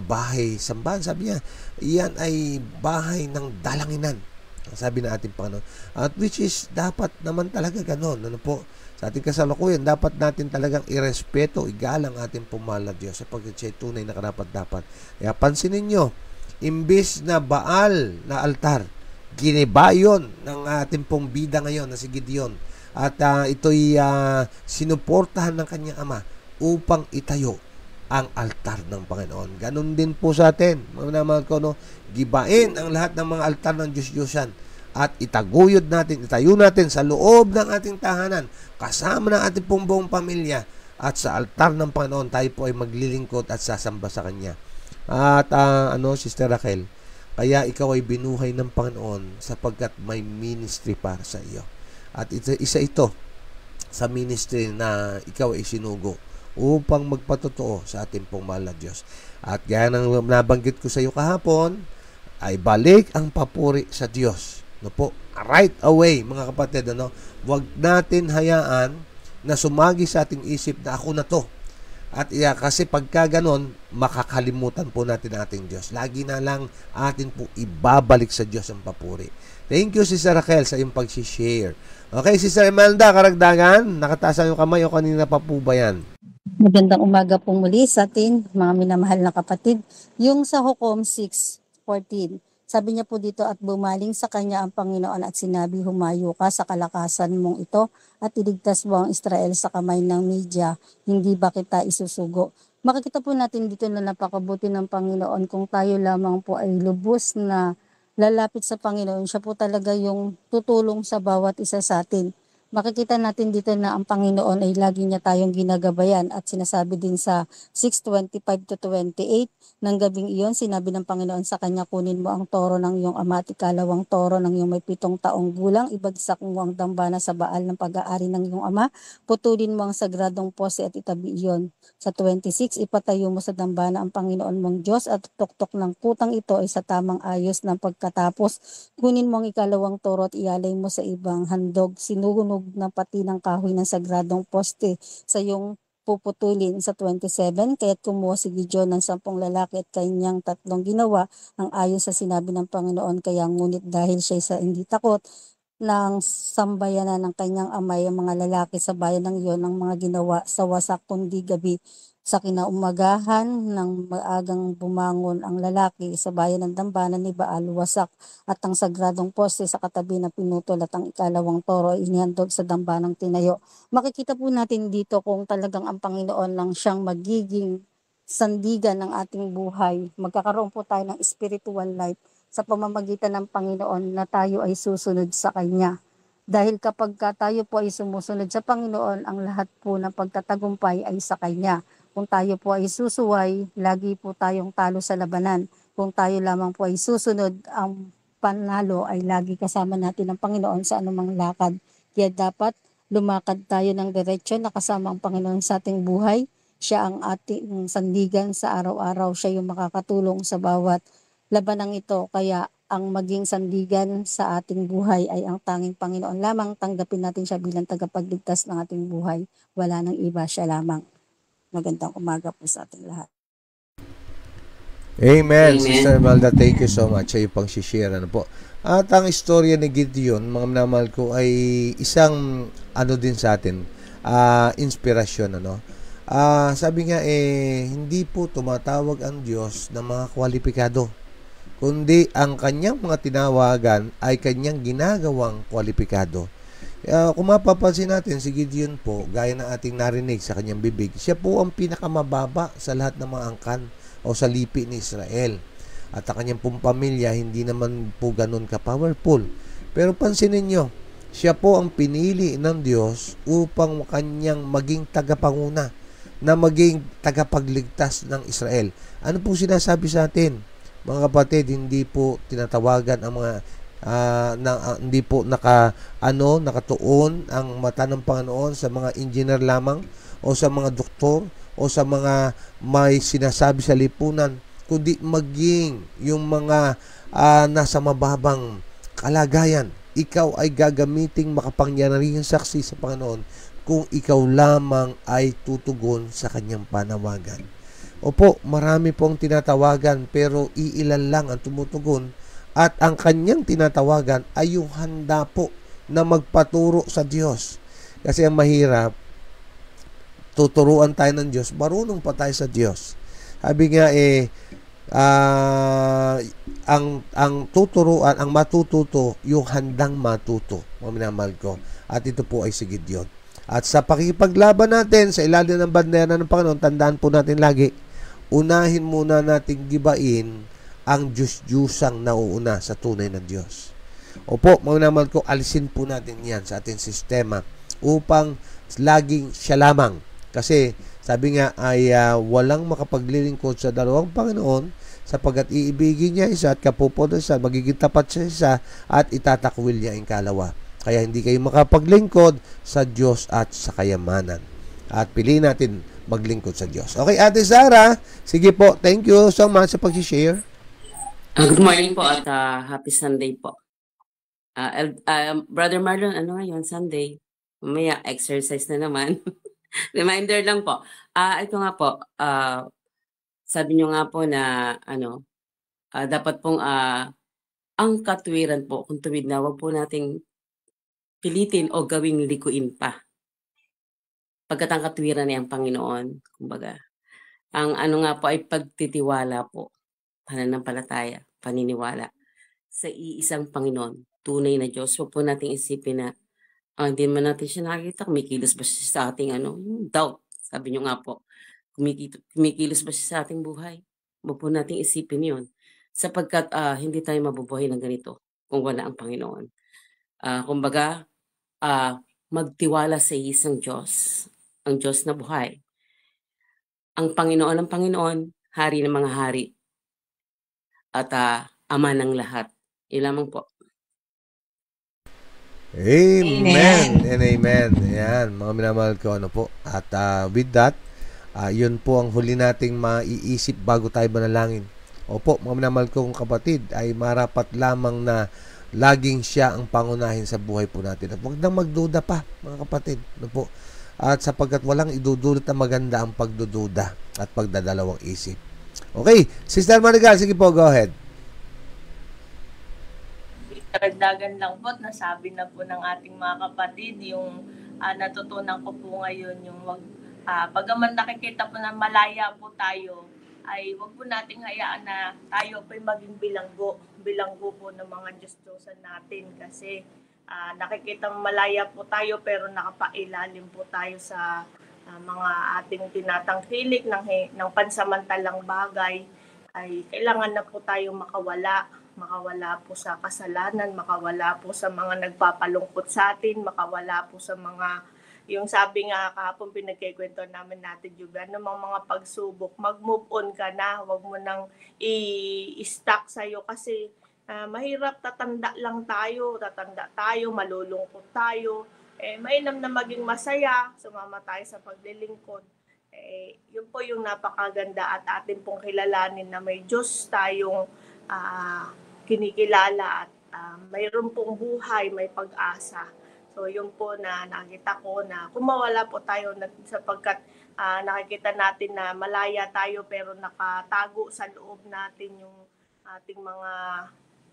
bahay sambahan. Sabi niya, iyan ay bahay ng dalanginan, sabi ng ating Panginoon. At which is, dapat naman talaga ganon. Ano po? Sa ating kasalukuyan, dapat natin talagang irespeto, igalang ating pumahal na Diyos sapagkat siya tunay na karapat-dapat. Kaya pansinin nyo, imbis na Baal na altar, giniba yun ng ating pong bida ngayon na si Gideon. At ito'y sinuportahan ng kanyang ama upang itayo ang altar ng Panginoon. Ganon din po sa atin. Mga naman ko, no? Gibain ang lahat ng mga altar ng Diyos-Diyosan at itaguyod natin, itayo natin sa loob ng ating tahanan kasama ng ating pong buong pamilya at sa altar ng Panginoon tayo po ay maglilingkod at sasamba sa Kanya. At Sister Raquel, kaya ikaw ay binuhay ng Panginoon sapagkat may ministry para sa iyo. At isa ito sa ministry na ikaw ay sinugo upang magpatotoo sa ating pong mahal na Diyos. At gaya ng nabanggit ko sa iyo kahapon, ay balik ang papuri sa Diyos. No po, right away mga kapatid, huwag natin hayaan na sumagi sa ating isip na ako na to. At kasi pagka ganon, makakalimutan po natin ang ating Diyos. Lagi na lang atin po ibabalik sa Diyos ang papuri. Thank you, Sister Raquel, sa iyong pag-share. Okay, Sister Imelda, karagdagan, nakataas ang kamay o kanina pa po ba yan? Magandang umaga po muli sa atin, mga minamahal na kapatid. Yung sa Hukom 6:14, sabi niya po dito, at bumaling sa kanya ang Panginoon at sinabi, humayo ka sa kalakasan mong ito at iligtas mo ang Israel sa kamay ng Media, hindi ba kita isusugo? Makikita po natin dito na napakabuti ng Panginoon kung tayo lamang po ay lubos na lalapit sa Panginoon. Siya po talaga yung tutulong sa bawat isa sa atin. Makikita natin dito na ang Panginoon ay lagi niya tayong ginagabayan at sinasabi din sa 6:25-28 ng gabing iyon, sinabi ng Panginoon sa kanya, kunin mo ang toro ng iyong ama at ikalawang toro ng iyong may 7 taong gulang, ibagsak mo ang dambana sa baal ng pag-aari ng iyong ama, putulin mo ang sagradong pose at itabi iyon. Sa 26, ipatayo mo sa dambana ang Panginoon mong Diyos at tuktok ng kutang ito ay sa tamang ayos ng pagkatapos. Kunin mo ang ikalawang toro at ialay mo sa ibang handog, sinunog ng pati ng kahoy ng sagradong poste sa iyong puputulin. Sa 27, kaya't kumuha si Gideon ng 10 lalaki at kanyang 3 ginawa ang ayon sa sinabi ng Panginoon. Kaya ngunit dahil siya sa hindi takot ng sambayanan ng kanyang amay, ang mga lalaki sa bayan ng iyon ang mga ginawa sa wasak kundi gabi. Sa kinaumagahan ng maagang bumangon ang lalaki sa bayan ng dambana ni Baal, wasak at ang sagradong poste sa katabi na pinutol at ang ikalawang toro ay inihandog sa dambanang tinayo. Makikita po natin dito kung talagang ang Panginoon lang siyang magiging sandigan ng ating buhay. Magkakaroon po tayo ng spiritual life sa pamamagitan ng Panginoon na tayo ay susunod sa Kanya. Dahil kapag tayo po ay sumusunod sa Panginoon, ang lahat po ng pagtatagumpay ay sa Kanya. Kung tayo po ay susuway, lagi po tayong talo sa labanan. Kung tayo lamang po ay susunod, ang panalo ay lagi kasama natin ng Panginoon sa anumang lakad. Kaya dapat lumakad tayo ng diretsyo na kasama ang Panginoon sa ating buhay. Siya ang ating sandigan sa araw-araw. Siya yung makakatulong sa bawat labanang ito. Kaya ang maging sandigan sa ating buhay ay ang tanging Panginoon lamang. Tanggapin natin siya bilang tagapagligtas ng ating buhay. Wala nang iba, siya lamang. Magandang umaga po sa ating lahat. Amen. Amen. Sister Melda, thank you so much sa iyong pang-share. Ano po. At ang istorya ni Gideon, mga minamahal ko, ay isang ano din sa atin, inspirasyon. Ano? Sabi nga, hindi po tumatawag ang Diyos ng mga kwalipikado, kundi ang kanyang mga tinawagan ay kanyang ginagawang kwalipikado. Kung mapapansin natin, si Gideon po, gaya ng ating narinig sa kanyang bibig, siya po ang pinakamababa sa lahat ng mga angkan o sa lipi ni Israel. At ang kanyang pong pamilya, hindi naman po ganun ka-powerful. Pero pansinin nyo, siya po ang pinili ng Diyos upang kanyang maging tagapanguna, na maging tagapagligtas ng Israel. Ano po sinasabi sa atin? Mga kapatid, hindi po tinatawagan ang mga hindi po nakatuon ang mata ng Panginoon sa mga engineer lamang o sa mga doktor o sa mga may sinasabi sa lipunan, kundi maging yung mga nasa mababang kalagayan. Ikaw ay gagamiting makapangyarihang saksi sa Panginoon kung ikaw lamang ay tutugon sa kanyang panawagan. Opo, marami pong tinatawagan pero iilan lang ang tumutugon, at ang kanyang tinatawagan ay yung handa po na magpaturo sa Diyos. Kasi ang mahirap, tuturuan tayo ng Diyos, marunong pa tayo sa Diyos. Sabi nga ang tuturuan, ang matututo, yung handang matuto, mga minamahal ko. At ito po ay si Gideon. At sa pakikipaglaban natin sa ilalim ng bandera ng Panginoon, tandaan po natin lagi, unahin muna nating gibain ang Diyos-Diyusang nauuna sa tunay ng Diyos. Opo, mga minamahal ko, alisin po natin yan sa ating sistema upang laging siya lamang. Kasi sabi nga ay walang makapaglilingkod sa dalawang Panginoon sapagkat iibigin niya isa at kapupunod sa magiging tapat sa isa at itatakwil niya ang kalawa. Kaya hindi kayo makapaglingkod sa Diyos at sa kayamanan. At piliin natin maglingkod sa Diyos. Okay, Ate Sara, sige po, thank you so much sa pag-share. Good morning po at happy Sunday po. Brother Marlon, ano ngayon? Sunday. Mamaya, exercise na naman. Reminder lang po. Ito nga po, sabi nyo nga po na dapat pong ang katuwiran po, kung tuwid na, wag po nating pilitin o gawing likuin pa. Pagkat ang katuwiran ay ang Panginoon, kumbaga. Ang nga po ay pagtitiwala po, pananampalataya, paniniwala sa iisang Panginoon, tunay na Diyos. Huwag po nating isipin na hindi man natin siya nakikita, kumikilos ba siya sa ating yung doubt. Sabi nyo nga po, kumikilos ba siya sa ating buhay? Huwag po nating isipin yun. Sapagkat hindi tayo mabubuhay ng ganito kung wala ang Panginoon. Kumbaga, magtiwala sa isang Diyos, ang Diyos na buhay. Ang Panginoon ng Panginoon, Hari ng mga hari, at Ama ng lahat. Yun lamang po. Amen and amen. Ayan, mga minamahal ko, po. At with that, yun po ang huli nating maiisip bago tayo manalangin. Opo, mga minamahal kong kapatid, ay marapat lamang na laging siya ang pangunahin sa buhay po natin. At huwag nang magduda pa, mga kapatid. Po. At sapagkat walang idudulot na maganda ang pagdududa at pagdadalawang isip. Okay, Sister Marigal, sige po, go ahead. Karagdagan lang po, nasabi na po ng ating mga kapatid, yung natutunan ko po ngayon, yung pagaman nakikita po na malaya po tayo, ay wag po nating hayaan na tayo po maging bilanggo po ng mga Diyos-Diyosan natin, kasi nakikita malaya po tayo pero nakapailalim po tayo sa mga ating tinatangkilik ng pansamantalang bagay. Ay kailangan na po tayo makawala po sa kasalanan, makawala po sa mga nagpapalungkot sa atin, makawala po sa mga, yung sabi nga kahapon pinagkikwento namin natin yung mga pagsubok, mag-move on ka na, wag mo nang i-stuck sa'yo kasi mahirap, tatanda tayo, malulungkot tayo, mainam na maging masaya, sumama tayo sa paglilingkod. Yun po yung napakaganda at atin pong kilalanin na may Diyos tayong kinikilala at mayroon pong buhay, may pag-asa. So yun po na nakita ko na kung mawala po tayo sapagkat nakikita natin na malaya tayo pero nakatago sa loob natin yung ating mga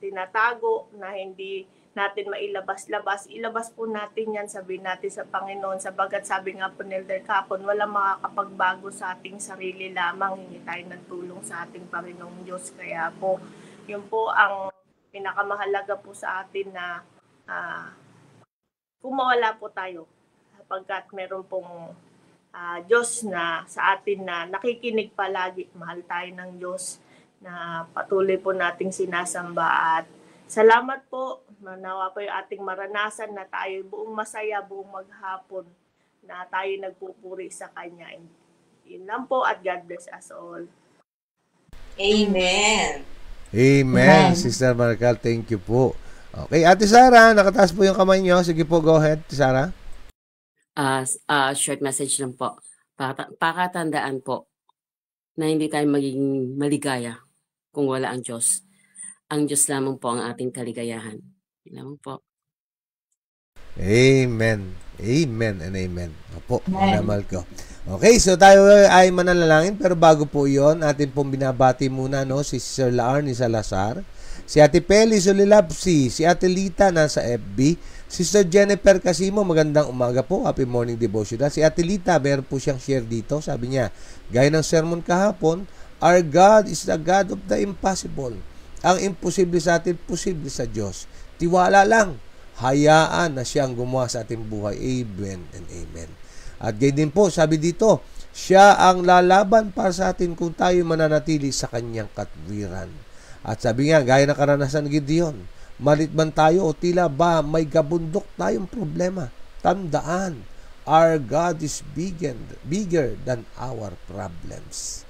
tinatago na hindi natin mailabas-labas. Ilabas po natin yan, sabihin natin sa Panginoon. Sabagat sabi nga po ni Elder Capon, walang makakapagbago sa ating sarili lamang. Hingi tayo ng tulong sa ating Panginoong Diyos. Kaya po, yun po ang pinakamahalaga po sa atin na kung mawala po tayo. Sapagkat meron pong Diyos na sa atin na nakikinig palagi. Mahal tayo ng Diyos na patuloy po nating sinasamba at salamat po. Manawa po yung ating maranasan na tayo buong masaya, buong maghapon na tayo nagpupuri sa Kanya. Yun lang po at God bless us all. Amen. Amen. Sister Marical, thank you po. Okay, Ate Sara, nakataas po yung kamay niyo. Sige po, go ahead, Ate Sara. Short message lang po. Pakatandaan po na hindi tayo magiging maligaya kung wala ang Diyos. Ang Diyos lamang po ang ating kaligayahan. Yun lamang po. Amen. Amen and amen. Opo, mahal ko. Okay, so tayo ay mananalangin pero bago po yon, atin pong binabati muna si Sir Laarni Salazar, si Ate Peli Solilapsi, si Ate Lita nasa FB, Sister Jennifer Casimo, magandang umaga po, happy morning devotional. Si Ate Lita, meron po siyang share dito, sabi niya, gaya ng sermon kahapon, our God is the God of the impossible. Ang imposible sa atin, posible sa Diyos. Tiwala lang. Hayaan na siyang gumawa sa ating buhay. Amen and amen. At gayon din po, sabi dito, siya ang lalaban para sa atin kung tayo mananatili sa kanyang katwiran. At sabi nga, gaya ng karanasan ni Gideon, malit man tayo o tila ba may gabundok tayong problema. Tandaan, our God is bigger than our problems.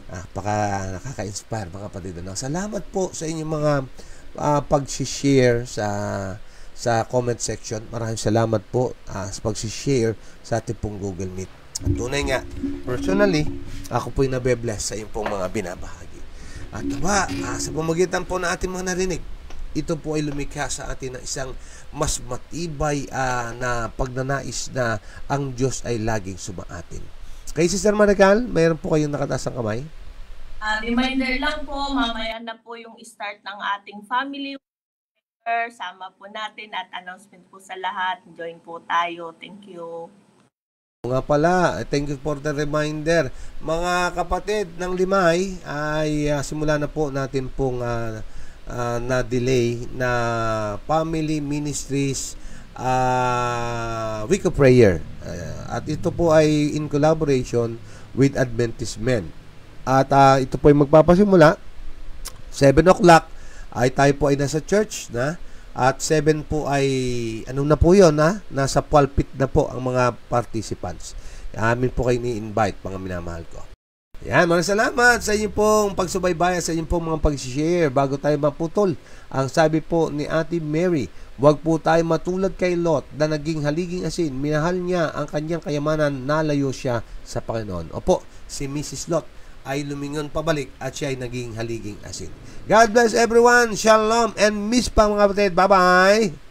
Nakaka-inspire mga kapatid. Salamat po sa inyong mga pag-share sa comment section. Maraming salamat po sa pag-share sa ating pong Google Meet. At tunay nga, personally, ako po'y nabe-bless sa inyong pong mga binabahagi. At sa pamagitan po na ating mga narinig, ito po ay lumikha sa atin ng isang mas matibay na pagnanais na ang Diyos ay laging sumaatin. Kay Sister Marical, mayroon po kayong nakataas ang kamay? Reminder lang po, mamaya na po yung start ng ating family. Sama po natin at announcement po sa lahat. Join po tayo. Thank you. Nga pala, thank you for the reminder. Mga kapatid ng Limay, ay simula na po natin pong na-delay na Family Ministries Week of Prayer. At ito po ay in collaboration with Adventist Men. At ito po ay magpapasimula 7 o'clock ay tayo po ay nasa church na, at 7 po ay na po yun nasa pulpit na po ang mga participants. Amin po kayo ni-invite mga minamahal ko. Yan, maraming salamat sa inyong pong pagsubaybaya, sa inyong pong mga pag-share. Bago tayo maputol, ang sabi po ni Ate Mary, huwag po tayo matulad kay Lot na naging haliging asin. Minahal niya ang kanyang kayamanan, nalayo siya sa Panginoon. Opo, si Mrs. Lot ay lumingon pabalik at siya ay naging haliging asin. God bless everyone. Shalom and miss pa mga kapatid. Bye-bye.